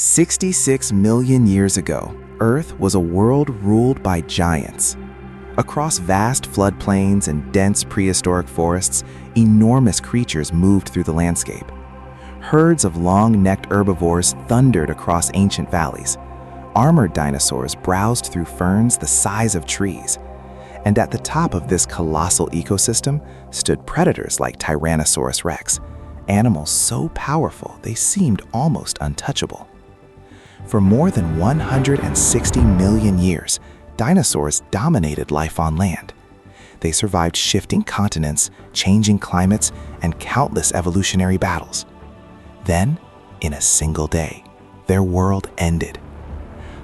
66 million years ago, Earth was a world ruled by giants. Across vast floodplains and dense prehistoric forests, enormous creatures moved through the landscape. Herds of long-necked herbivores thundered across ancient valleys. Armored dinosaurs browsed through ferns the size of trees. And at the top of this colossal ecosystem stood predators like Tyrannosaurus rex, animals so powerful they seemed almost untouchable. For more than 160 million years, dinosaurs dominated life on land. They survived shifting continents, changing climates, and countless evolutionary battles. Then, in a single day, their world ended.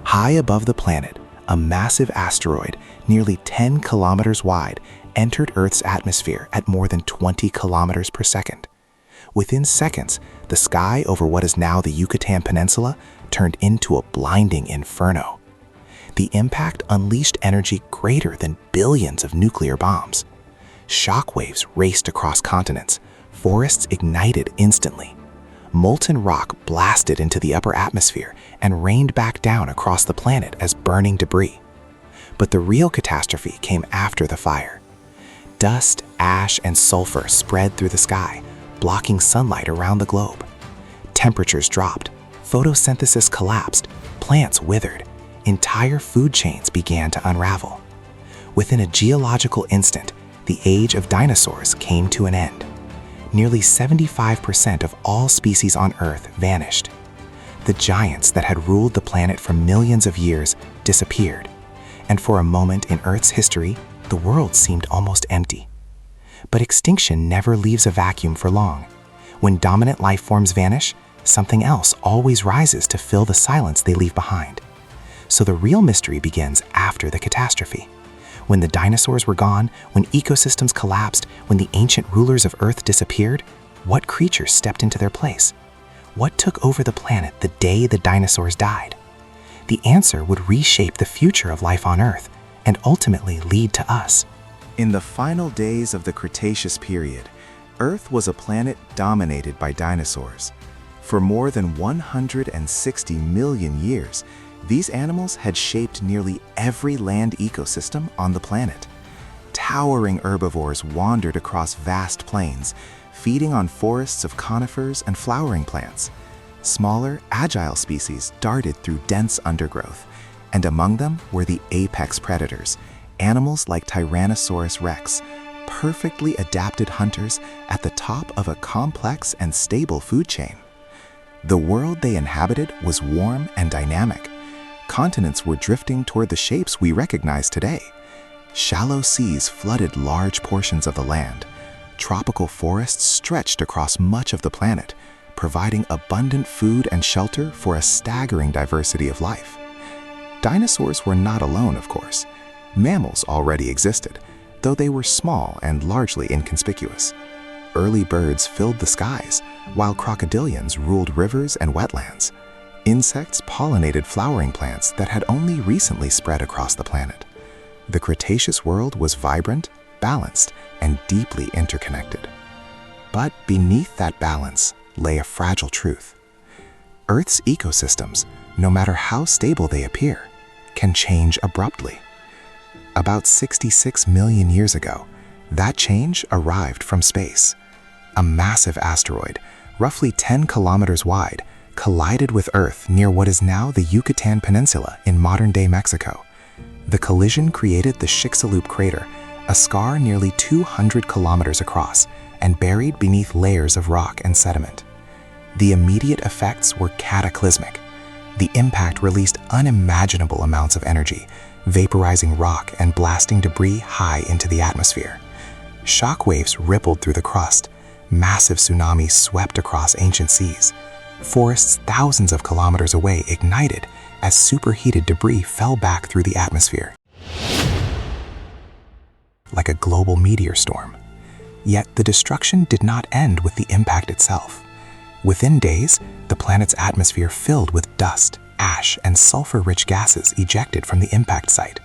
High above the planet, a massive asteroid, nearly 10 kilometers wide, entered Earth's atmosphere at more than 20 kilometers per second. Within seconds, the sky over what is now the Yucatan Peninsula turned into a blinding inferno. The impact unleashed energy greater than billions of nuclear bombs. Shockwaves raced across continents. Forests ignited instantly. Molten rock blasted into the upper atmosphere and rained back down across the planet as burning debris. But the real catastrophe came after the fire. Dust, ash, and sulfur spread through the sky, blocking sunlight around the globe. Temperatures dropped, photosynthesis collapsed, plants withered, entire food chains began to unravel. Within a geological instant, the age of dinosaurs came to an end. Nearly 75% of all species on Earth vanished. The giants that had ruled the planet for millions of years disappeared, and for a moment in Earth's history, the world seemed almost empty. But extinction never leaves a vacuum for long. When dominant life forms vanish, something else always rises to fill the silence they leave behind. So the real mystery begins after the catastrophe. When the dinosaurs were gone, when ecosystems collapsed, when the ancient rulers of Earth disappeared, what creatures stepped into their place? What took over the planet the day the dinosaurs died? The answer would reshape the future of life on Earth and ultimately lead to us. In the final days of the Cretaceous period, Earth was a planet dominated by dinosaurs. For more than 160 million years, these animals had shaped nearly every land ecosystem on the planet. Towering herbivores wandered across vast plains, feeding on forests of conifers and flowering plants. Smaller, agile species darted through dense undergrowth, and among them were the apex predators, animals like Tyrannosaurus rex, perfectly adapted hunters at the top of a complex and stable food chain. The world they inhabited was warm and dynamic. Continents were drifting toward the shapes we recognize today. Shallow seas flooded large portions of the land. Tropical forests stretched across much of the planet, providing abundant food and shelter for a staggering diversity of life. Dinosaurs were not alone, of course. Mammals already existed, though they were small and largely inconspicuous. Early birds filled the skies, while crocodilians ruled rivers and wetlands. Insects pollinated flowering plants that had only recently spread across the planet. The Cretaceous world was vibrant, balanced, and deeply interconnected. But beneath that balance lay a fragile truth. Earth's ecosystems, no matter how stable they appear, can change abruptly. About 66 million years ago, that change arrived from space. A massive asteroid, roughly 10 kilometers wide, collided with Earth near what is now the Yucatan Peninsula in modern-day Mexico. The collision created the Chicxulub crater, a scar nearly 200 kilometers across and buried beneath layers of rock and sediment. The immediate effects were cataclysmic. The impact released unimaginable amounts of energy, vaporizing rock and blasting debris high into the atmosphere. Shockwaves rippled through the crust. Massive tsunamis swept across ancient seas. Forests thousands of kilometers away ignited as superheated debris fell back through the atmosphere. Like a global meteor storm. Yet the destruction did not end with the impact itself. Within days, the planet's atmosphere filled with dust, ash, and sulfur-rich gases ejected from the impact site.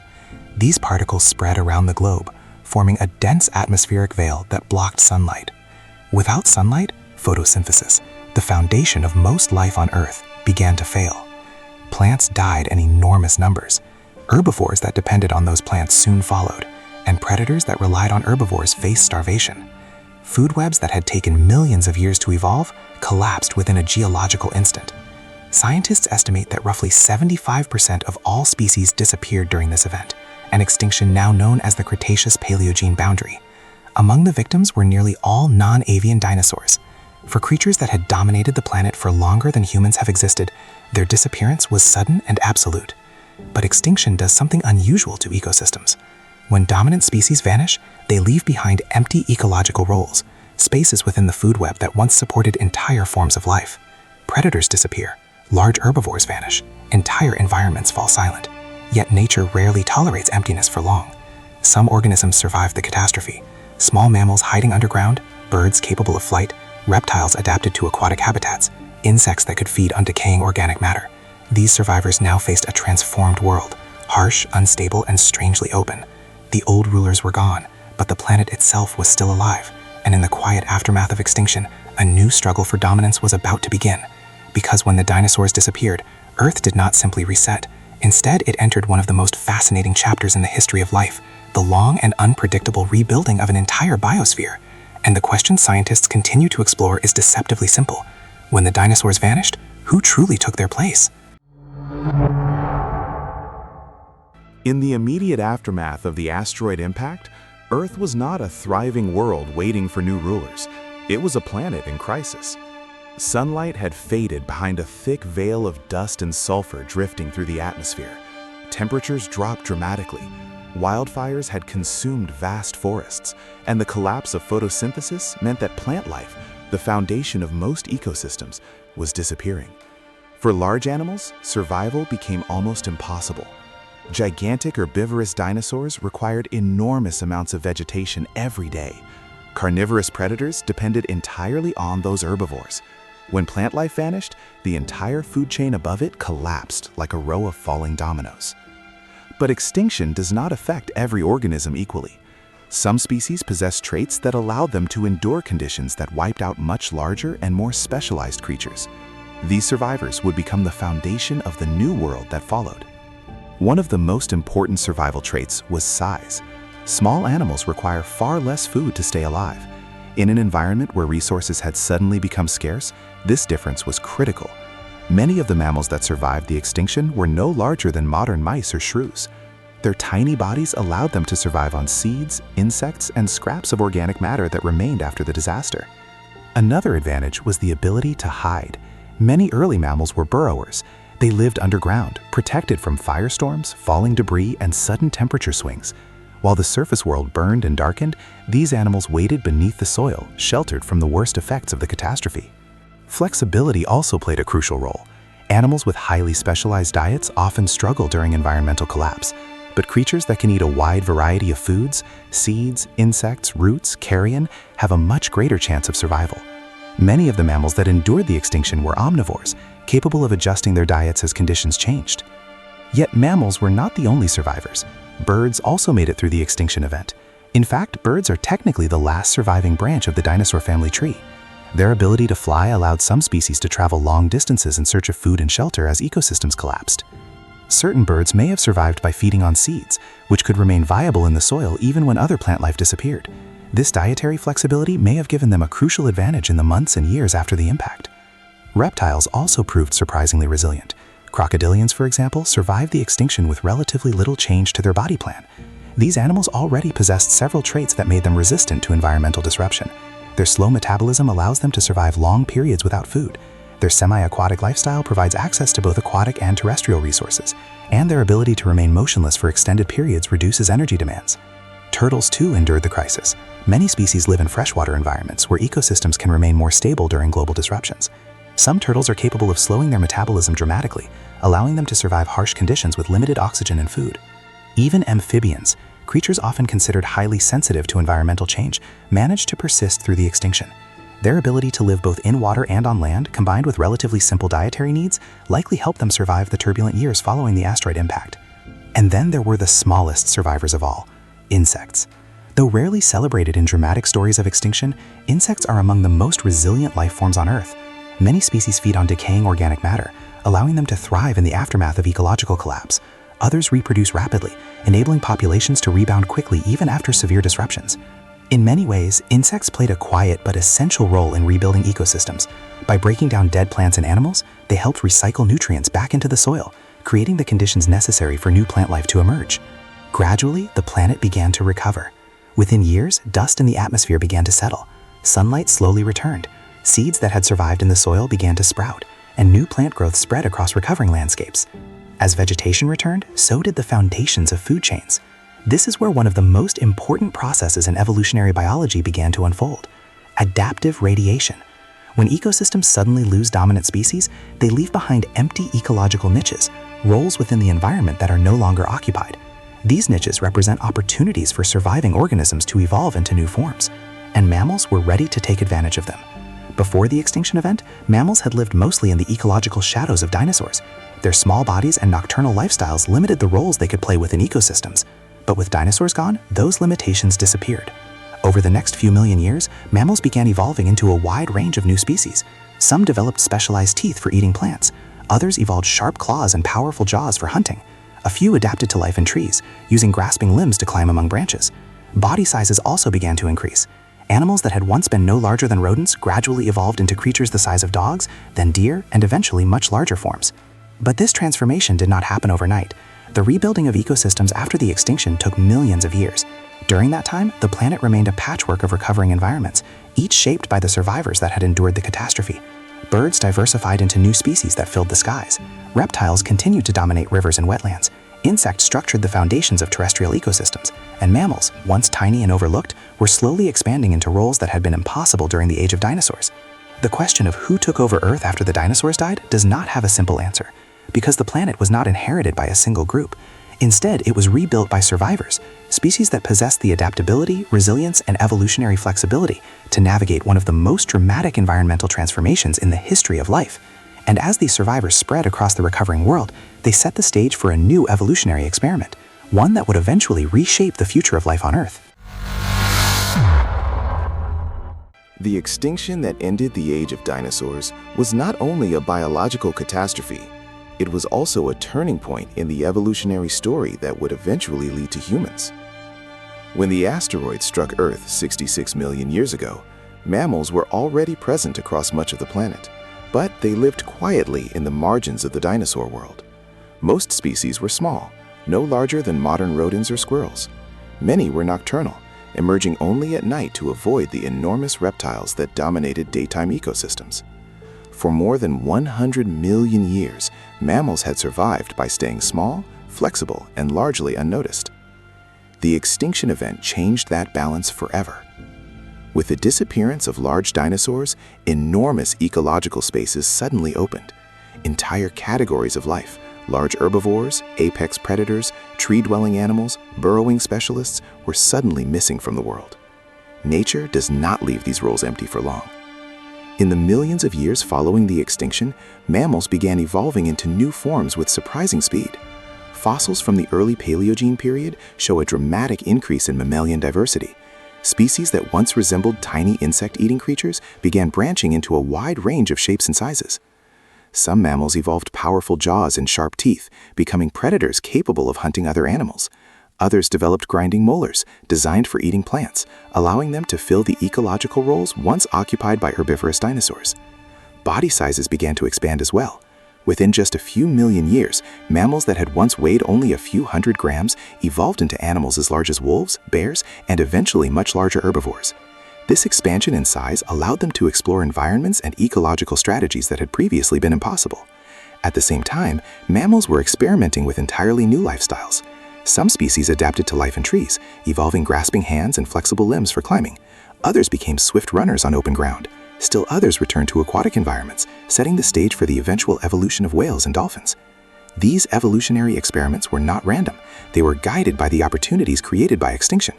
These particles spread around the globe, forming a dense atmospheric veil that blocked sunlight. Without sunlight, photosynthesis, the foundation of most life on Earth, began to fail. Plants died in enormous numbers. Herbivores that depended on those plants soon followed, and predators that relied on herbivores faced starvation. Food webs that had taken millions of years to evolve collapsed within a geological instant. Scientists estimate that roughly 75% of all species disappeared during this event, an extinction now known as the Cretaceous-Paleogene boundary. Among the victims were nearly all non-avian dinosaurs. For creatures that had dominated the planet for longer than humans have existed, their disappearance was sudden and absolute. But extinction does something unusual to ecosystems. When dominant species vanish, they leave behind empty ecological roles, spaces within the food web that once supported entire forms of life. Predators disappear, large herbivores vanish, entire environments fall silent. Yet nature rarely tolerates emptiness for long. Some organisms survive the catastrophe. Small mammals hiding underground, birds capable of flight, reptiles adapted to aquatic habitats, insects that could feed on decaying organic matter. These survivors now faced a transformed world, harsh, unstable, and strangely open. The old rulers were gone, but the planet itself was still alive, and in the quiet aftermath of extinction, a new struggle for dominance was about to begin. Because when the dinosaurs disappeared, Earth did not simply reset. Instead, it entered one of the most fascinating chapters in the history of life, the long and unpredictable rebuilding of an entire biosphere. And the question scientists continue to explore is deceptively simple. When the dinosaurs vanished, who truly took their place? In the immediate aftermath of the asteroid impact, Earth was not a thriving world waiting for new rulers. It was a planet in crisis. Sunlight had faded behind a thick veil of dust and sulfur drifting through the atmosphere. Temperatures dropped dramatically. Wildfires had consumed vast forests, and the collapse of photosynthesis meant that plant life, the foundation of most ecosystems, was disappearing. For large animals, survival became almost impossible. Gigantic herbivorous dinosaurs required enormous amounts of vegetation every day. Carnivorous predators depended entirely on those herbivores. When plant life vanished, the entire food chain above it collapsed like a row of falling dominoes. But extinction does not affect every organism equally. Some species possess traits that allowed them to endure conditions that wiped out much larger and more specialized creatures. These survivors would become the foundation of the new world that followed. One of the most important survival traits was size. Small animals require far less food to stay alive. In an environment where resources had suddenly become scarce, this difference was critical. Many of the mammals that survived the extinction were no larger than modern mice or shrews. Their tiny bodies allowed them to survive on seeds, insects, and scraps of organic matter that remained after the disaster. Another advantage was the ability to hide. Many early mammals were burrowers. They lived underground, protected from firestorms, falling debris, and sudden temperature swings. While the surface world burned and darkened, these animals waited beneath the soil, sheltered from the worst effects of the catastrophe. Flexibility also played a crucial role. Animals with highly specialized diets often struggle during environmental collapse, but creatures that can eat a wide variety of foods, seeds, insects, roots, carrion, have a much greater chance of survival. Many of the mammals that endured the extinction were omnivores, capable of adjusting their diets as conditions changed. Yet mammals were not the only survivors. Birds also made it through the extinction event. In fact, birds are technically the last surviving branch of the dinosaur family tree. Their ability to fly allowed some species to travel long distances in search of food and shelter as ecosystems collapsed. Certain birds may have survived by feeding on seeds, which could remain viable in the soil even when other plant life disappeared. This dietary flexibility may have given them a crucial advantage in the months and years after the impact. Reptiles also proved surprisingly resilient. Crocodilians, for example, survived the extinction with relatively little change to their body plan. These animals already possessed several traits that made them resistant to environmental disruption. Their slow metabolism allows them to survive long periods without food. Their semi-aquatic lifestyle provides access to both aquatic and terrestrial resources, and their ability to remain motionless for extended periods reduces energy demands. Turtles too endured the crisis. Many species live in freshwater environments where ecosystems can remain more stable during global disruptions. Some turtles are capable of slowing their metabolism dramatically, allowing them to survive harsh conditions with limited oxygen and food. Even amphibians, creatures often considered highly sensitive to environmental change, managed to persist through the extinction. Their ability to live both in water and on land, combined with relatively simple dietary needs, likely helped them survive the turbulent years following the asteroid impact. And then there were the smallest survivors of all, insects. Though rarely celebrated in dramatic stories of extinction, insects are among the most resilient life forms on Earth. Many species feed on decaying organic matter, allowing them to thrive in the aftermath of ecological collapse. Others reproduce rapidly, enabling populations to rebound quickly even after severe disruptions. In many ways, insects played a quiet but essential role in rebuilding ecosystems. By breaking down dead plants and animals, they helped recycle nutrients back into the soil, creating the conditions necessary for new plant life to emerge. Gradually, the planet began to recover. Within years, dust in the atmosphere began to settle. Sunlight slowly returned. Seeds that had survived in the soil began to sprout, and new plant growth spread across recovering landscapes. As vegetation returned, so did the foundations of food chains. This is where one of the most important processes in evolutionary biology began to unfold: adaptive radiation. When ecosystems suddenly lose dominant species, they leave behind empty ecological niches, roles within the environment that are no longer occupied. These niches represent opportunities for surviving organisms to evolve into new forms, and mammals were ready to take advantage of them. Before the extinction event, mammals had lived mostly in the ecological shadows of dinosaurs. Their small bodies and nocturnal lifestyles limited the roles they could play within ecosystems. But with dinosaurs gone, those limitations disappeared. Over the next few million years, mammals began evolving into a wide range of new species. Some developed specialized teeth for eating plants. Others evolved sharp claws and powerful jaws for hunting. A few adapted to life in trees, using grasping limbs to climb among branches. Body sizes also began to increase. Animals that had once been no larger than rodents gradually evolved into creatures the size of dogs, then deer, and eventually much larger forms. But this transformation did not happen overnight. The rebuilding of ecosystems after the extinction took millions of years. During that time, the planet remained a patchwork of recovering environments, each shaped by the survivors that had endured the catastrophe. Birds diversified into new species that filled the skies. Reptiles continued to dominate rivers and wetlands. Insects structured the foundations of terrestrial ecosystems, and mammals, once tiny and overlooked, were slowly expanding into roles that had been impossible during the age of dinosaurs. The question of who took over Earth after the dinosaurs died does not have a simple answer, because the planet was not inherited by a single group. Instead, it was rebuilt by survivors, species that possessed the adaptability, resilience, and evolutionary flexibility to navigate one of the most dramatic environmental transformations in the history of life. And as these survivors spread across the recovering world, they set the stage for a new evolutionary experiment, one that would eventually reshape the future of life on Earth. The extinction that ended the age of dinosaurs was not only a biological catastrophe, it was also a turning point in the evolutionary story that would eventually lead to humans. When the asteroid struck Earth 66 million years ago, mammals were already present across much of the planet, but they lived quietly in the margins of the dinosaur world. Most species were small, no larger than modern rodents or squirrels. Many were nocturnal, emerging only at night to avoid the enormous reptiles that dominated daytime ecosystems. For more than 100 million years, mammals had survived by staying small, flexible, and largely unnoticed. The extinction event changed that balance forever. With the disappearance of large dinosaurs, enormous ecological spaces suddenly opened. Entire categories of life, large herbivores, apex predators, tree-dwelling animals, burrowing specialists, were suddenly missing from the world. Nature does not leave these roles empty for long. In the millions of years following the extinction, mammals began evolving into new forms with surprising speed. Fossils from the early Paleogene period show a dramatic increase in mammalian diversity. Species that once resembled tiny insect-eating creatures began branching into a wide range of shapes and sizes. Some mammals evolved powerful jaws and sharp teeth, becoming predators capable of hunting other animals. Others developed grinding molars, designed for eating plants, allowing them to fill the ecological roles once occupied by herbivorous dinosaurs. Body sizes began to expand as well. Within just a few million years, mammals that had once weighed only a few hundred grams evolved into animals as large as wolves, bears, and eventually much larger herbivores. This expansion in size allowed them to explore environments and ecological strategies that had previously been impossible. At the same time, mammals were experimenting with entirely new lifestyles. Some species adapted to life in trees, evolving grasping hands and flexible limbs for climbing. Others became swift runners on open ground. Still others returned to aquatic environments, setting the stage for the eventual evolution of whales and dolphins. These evolutionary experiments were not random. They were guided by the opportunities created by extinction.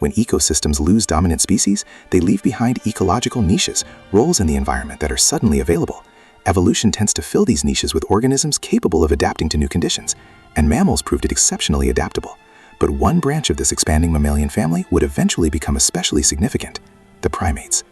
When ecosystems lose dominant species, they leave behind ecological niches, roles in the environment that are suddenly available. Evolution tends to fill these niches with organisms capable of adapting to new conditions, and mammals proved it exceptionally adaptable. But one branch of this expanding mammalian family would eventually become especially significant: the primates.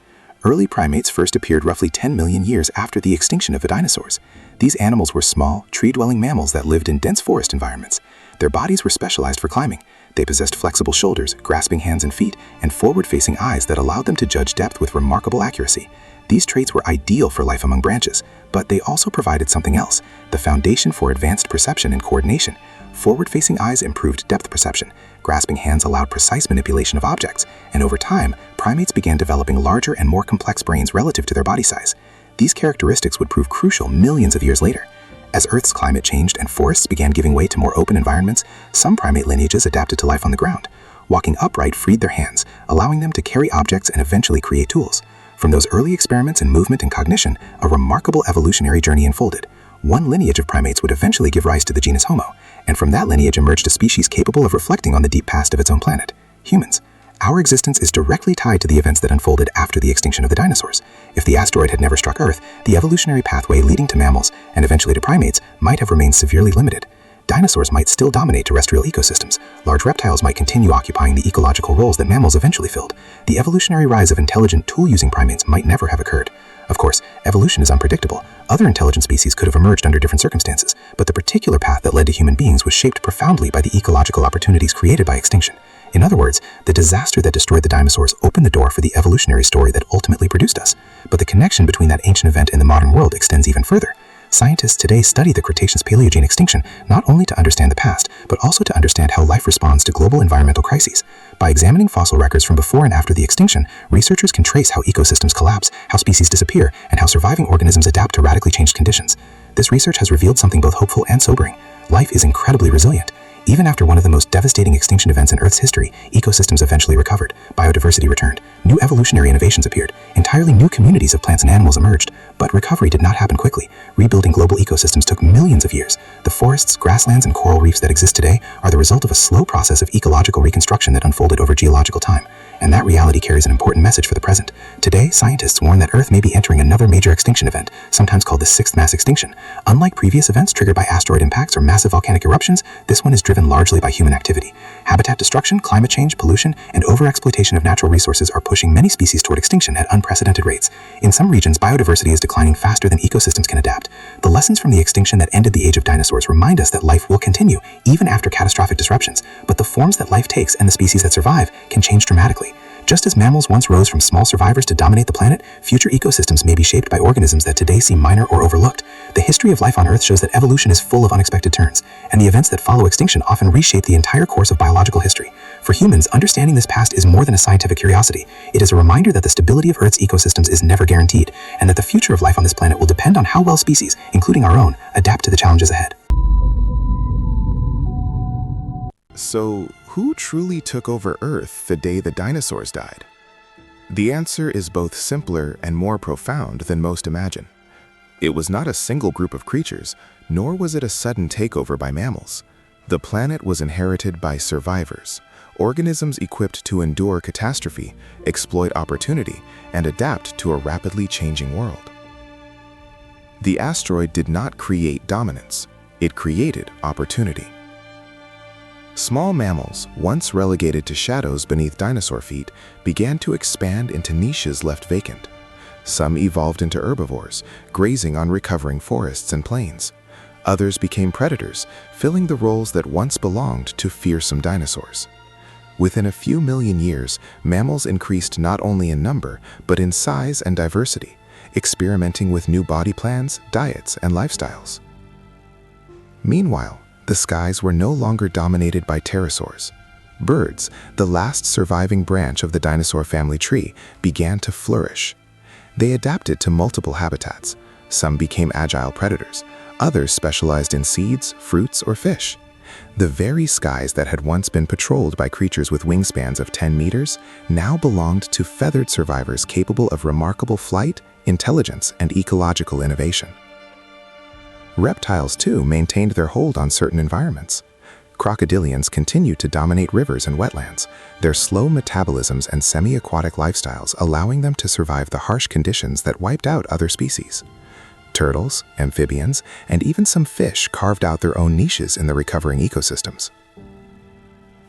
Early primates first appeared roughly 10 million years after the extinction of the dinosaurs. These animals were small, tree-dwelling mammals that lived in dense forest environments. Their bodies were specialized for climbing. They possessed flexible shoulders, grasping hands and feet, and forward-facing eyes that allowed them to judge depth with remarkable accuracy. These traits were ideal for life among branches, but they also provided something else, the foundation for advanced perception and coordination. Forward-facing eyes improved depth perception, grasping hands allowed precise manipulation of objects, and over time, primates began developing larger and more complex brains relative to their body size. These characteristics would prove crucial millions of years later. As Earth's climate changed and forests began giving way to more open environments, some primate lineages adapted to life on the ground. Walking upright freed their hands, allowing them to carry objects and eventually create tools. From those early experiments in movement and cognition, a remarkable evolutionary journey unfolded. One lineage of primates would eventually give rise to the genus Homo, and from that lineage emerged a species capable of reflecting on the deep past of its own planet, humans. Our existence is directly tied to the events that unfolded after the extinction of the dinosaurs. If the asteroid had never struck Earth, the evolutionary pathway leading to mammals, and eventually to primates, might have remained severely limited. Dinosaurs might still dominate terrestrial ecosystems. Large reptiles might continue occupying the ecological roles that mammals eventually filled. The evolutionary rise of intelligent tool-using primates might never have occurred. Of course, evolution is unpredictable. Other intelligent species could have emerged under different circumstances, but the particular path that led to human beings was shaped profoundly by the ecological opportunities created by extinction. In other words, the disaster that destroyed the dinosaurs opened the door for the evolutionary story that ultimately produced us. But the connection between that ancient event and the modern world extends even further. Scientists today study the Cretaceous Paleogene extinction not only to understand the past, but also to understand how life responds to global environmental crises. By examining fossil records from before and after the extinction, researchers can trace how ecosystems collapse, how species disappear, and how surviving organisms adapt to radically changed conditions. This research has revealed something both hopeful and sobering. Life is incredibly resilient. Even after one of the most devastating extinction events in Earth's history, ecosystems eventually recovered, biodiversity returned, new evolutionary innovations appeared, entirely new communities of plants and animals emerged. But recovery did not happen quickly. Rebuilding global ecosystems took millions of years. The forests, grasslands, and coral reefs that exist today are the result of a slow process of ecological reconstruction that unfolded over geological time. And that reality carries an important message for the present. Today, scientists warn that Earth may be entering another major extinction event, sometimes called the sixth mass extinction. Unlike previous events triggered by asteroid impacts or massive volcanic eruptions, this one is driven largely by human activity. Habitat destruction, climate change, pollution, and overexploitation of natural resources are pushing many species toward extinction at unprecedented rates. In some regions, biodiversity is declining faster than ecosystems can adapt. The lessons from the extinction that ended the age of dinosaurs remind us that life will continue, even after catastrophic disruptions. But the forms that life takes and the species that survive can change dramatically. Just as mammals once rose from small survivors to dominate the planet, future ecosystems may be shaped by organisms that today seem minor or overlooked. The history of life on Earth shows that evolution is full of unexpected turns, and the events that follow extinction often reshape the entire course of biological history. For humans, understanding this past is more than a scientific curiosity. It is a reminder that the stability of Earth's ecosystems is never guaranteed, and that the future of life on this planet will depend on how well species, including our own, adapt to the challenges ahead. So, who truly took over Earth the day the dinosaurs died? The answer is both simpler and more profound than most imagine. It was not a single group of creatures, nor was it a sudden takeover by mammals. The planet was inherited by survivors, organisms equipped to endure catastrophe, exploit opportunity, and adapt to a rapidly changing world. The asteroid did not create dominance, it created opportunity. Small mammals, once relegated to shadows beneath dinosaur feet, began to expand into niches left vacant. Some evolved into herbivores, grazing on recovering forests and plains. Others became predators, filling the roles that once belonged to fearsome dinosaurs. Within a few million years, mammals increased not only in number, but in size and diversity, experimenting with new body plans, diets, and lifestyles. Meanwhile, the skies were no longer dominated by pterosaurs. Birds, the last surviving branch of the dinosaur family tree, began to flourish. They adapted to multiple habitats. Some became agile predators. Others specialized in seeds, fruits, or fish. The very skies that had once been patrolled by creatures with wingspans of 10 meters now belonged to feathered survivors capable of remarkable flight, intelligence, and ecological innovation. Reptiles, too, maintained their hold on certain environments. Crocodilians continued to dominate rivers and wetlands, their slow metabolisms and semi-aquatic lifestyles allowing them to survive the harsh conditions that wiped out other species. Turtles, amphibians, and even some fish carved out their own niches in the recovering ecosystems.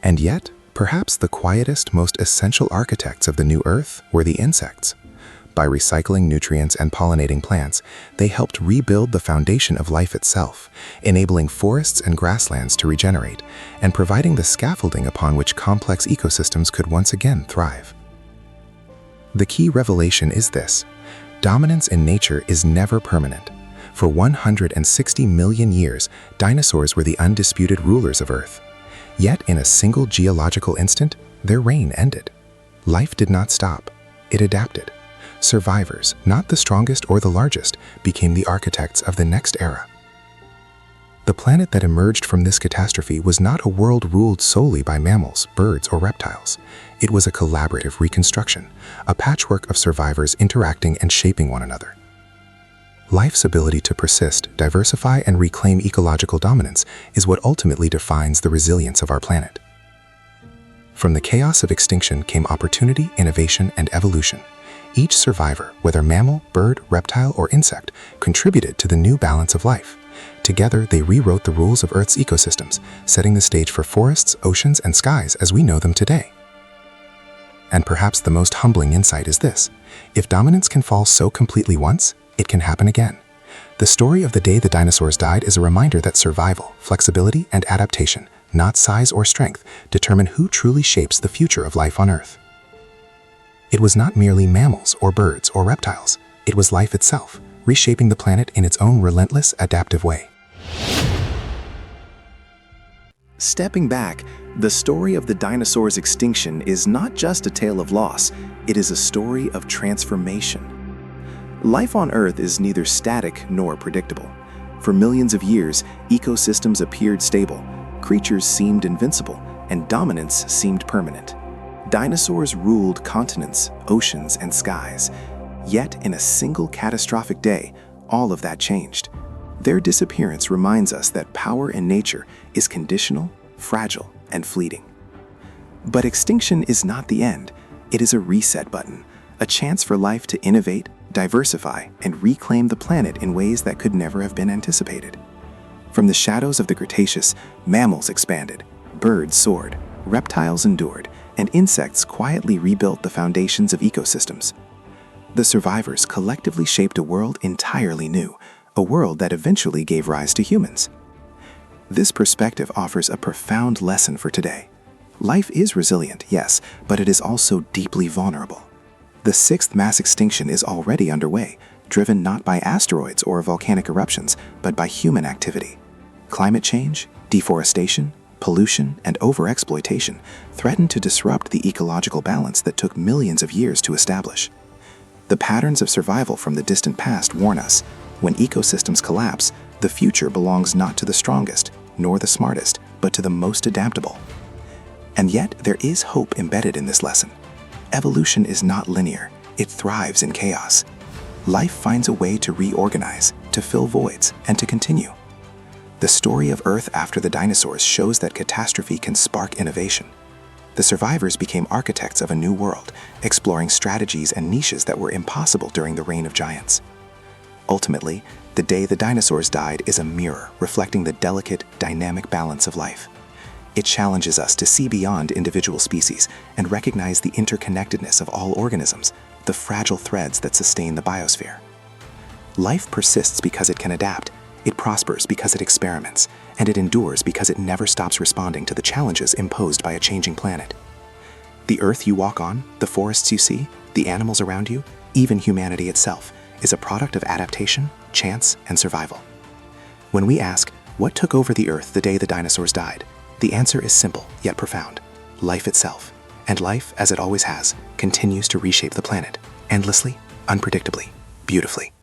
And yet, perhaps the quietest, most essential architects of the new Earth were the insects. By recycling nutrients and pollinating plants, they helped rebuild the foundation of life itself, enabling forests and grasslands to regenerate, and providing the scaffolding upon which complex ecosystems could once again thrive. The key revelation is this: dominance in nature is never permanent. For 160 million years, dinosaurs were the undisputed rulers of Earth. Yet in a single geological instant, their reign ended. Life did not stop. It adapted. Survivors, not the strongest or the largest, became the architects of the next era. The planet that emerged from this catastrophe was not a world ruled solely by mammals, birds, or reptiles. It was a collaborative reconstruction, a patchwork of survivors interacting and shaping one another. Life's ability to persist, diversify, and reclaim ecological dominance is what ultimately defines the resilience of our planet. From the chaos of extinction came opportunity, innovation, and evolution. Each survivor, whether mammal, bird, reptile, or insect, contributed to the new balance of life. Together, they rewrote the rules of Earth's ecosystems, setting the stage for forests, oceans, and skies as we know them today. And perhaps the most humbling insight is this: if dominance can fall so completely once, it can happen again. The story of the day the dinosaurs died is a reminder that survival, flexibility, and adaptation, not size or strength, determine who truly shapes the future of life on Earth. It was not merely mammals or birds or reptiles. It was life itself, reshaping the planet in its own relentless, adaptive way. Stepping back, the story of the dinosaurs' extinction is not just a tale of loss, it is a story of transformation. Life on Earth is neither static nor predictable. For millions of years, ecosystems appeared stable, creatures seemed invincible, and dominance seemed permanent. Dinosaurs ruled continents, oceans, and skies. Yet, in a single catastrophic day, all of that changed. Their disappearance reminds us that power in nature is conditional, fragile, and fleeting. But extinction is not the end. It is a reset button, a chance for life to innovate, diversify, and reclaim the planet in ways that could never have been anticipated. From the shadows of the Cretaceous, mammals expanded, birds soared, reptiles endured, and insects quietly rebuilt the foundations of ecosystems. The survivors collectively shaped a world entirely new, a world that eventually gave rise to humans. This perspective offers a profound lesson for today. Life is resilient, yes, but it is also deeply vulnerable. The sixth mass extinction is already underway, driven not by asteroids or volcanic eruptions, but by human activity. Climate change, deforestation, pollution, and overexploitation threaten to disrupt the ecological balance that took millions of years to establish. The patterns of survival from the distant past warn us: when ecosystems collapse, the future belongs not to the strongest, nor the smartest, but to the most adaptable. And yet, there is hope embedded in this lesson. Evolution is not linear, it thrives in chaos. Life finds a way to reorganize, to fill voids, and to continue. The story of Earth after the dinosaurs shows that catastrophe can spark innovation. The survivors became architects of a new world, exploring strategies and niches that were impossible during the reign of giants. Ultimately, the day the dinosaurs died is a mirror reflecting the delicate, dynamic balance of life. It challenges us to see beyond individual species and recognize the interconnectedness of all organisms, the fragile threads that sustain the biosphere. Life persists because it can adapt, it prospers because it experiments, and it endures because it never stops responding to the challenges imposed by a changing planet. The Earth you walk on, the forests you see, the animals around you, even humanity itself, is a product of adaptation, chance, and survival. When we ask, what took over the Earth the day the dinosaurs died? The answer is simple, yet profound: life itself. And life, as it always has, continues to reshape the planet, endlessly, unpredictably, beautifully.